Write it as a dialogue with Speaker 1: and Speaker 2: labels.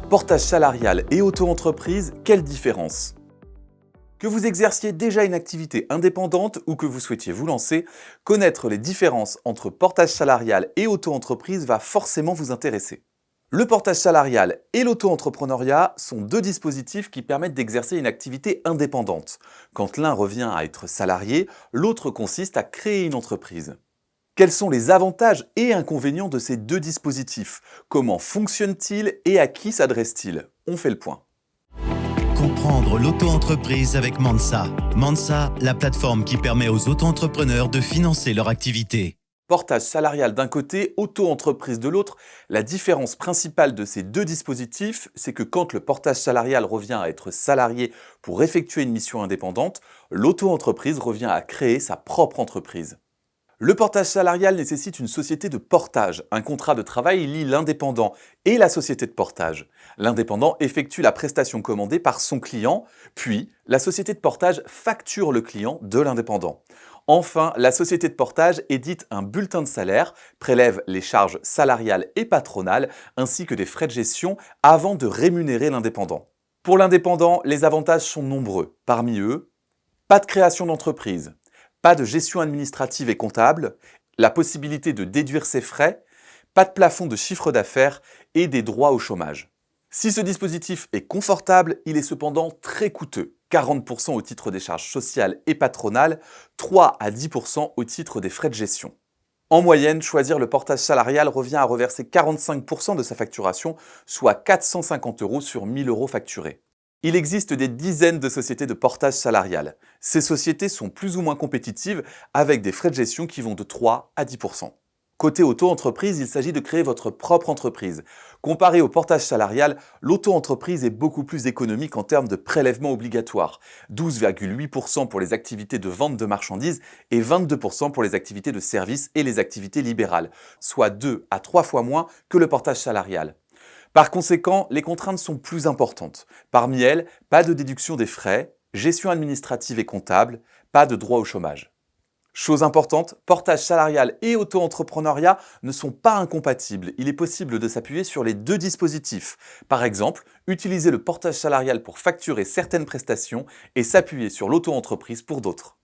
Speaker 1: Portage salarial et auto-entreprise, quelle différence? Que vous exerciez déjà une activité indépendante ou que vous souhaitiez vous lancer, connaître les différences entre portage salarial et auto-entreprise va forcément vous intéresser. Le portage salarial et l'auto-entrepreneuriat sont deux dispositifs qui permettent d'exercer une activité indépendante. Quand l'un revient à être salarié, l'autre consiste à créer une entreprise. Quels sont les avantages et inconvénients de ces deux dispositifs? Comment fonctionnent-ils et à qui s'adressent-ils? On fait le point.
Speaker 2: Comprendre l'auto-entreprise avec Mansa. Mansa, la plateforme qui permet aux auto-entrepreneurs de financer leur activité.
Speaker 1: Portage salarial d'un côté, auto-entreprise de l'autre, la différence principale de ces deux dispositifs, c'est que quand le portage salarial revient à être salarié pour effectuer une mission indépendante, l'auto-entreprise revient à créer sa propre entreprise. Le portage salarial nécessite une société de portage. Un contrat de travail lie l'indépendant et la société de portage. L'indépendant effectue la prestation commandée par son client, puis la société de portage facture le client de l'indépendant. Enfin, la société de portage édite un bulletin de salaire, prélève les charges salariales et patronales, ainsi que des frais de gestion avant de rémunérer l'indépendant. Pour l'indépendant, les avantages sont nombreux. Parmi eux, pas de création d'entreprise, pas de gestion administrative et comptable, la possibilité de déduire ses frais, pas de plafond de chiffre d'affaires et des droits au chômage. Si ce dispositif est confortable, il est cependant très coûteux. 40% au titre des charges sociales et patronales, 3 à 10% au titre des frais de gestion. En moyenne, choisir le portage salarial revient à reverser 45% de sa facturation, soit 450 € sur 1000 € facturés. Il existe des dizaines de sociétés de portage salarial. Ces sociétés sont plus ou moins compétitives avec des frais de gestion qui vont de 3 à 10%. Côté auto-entreprise, il s'agit de créer votre propre entreprise. Comparé au portage salarial, l'auto-entreprise est beaucoup plus économique en termes de prélèvements obligatoires. 12,8% pour les activités de vente de marchandises et 22% pour les activités de services et les activités libérales, soit 2 à 3 fois moins que le portage salarial. Par conséquent, les contraintes sont plus importantes. Parmi elles, pas de déduction des frais, gestion administrative et comptable, pas de droit au chômage. Chose importante, portage salarial et auto-entrepreneuriat ne sont pas incompatibles. Il est possible de s'appuyer sur les deux dispositifs. Par exemple, utiliser le portage salarial pour facturer certaines prestations et s'appuyer sur l'auto-entreprise pour d'autres.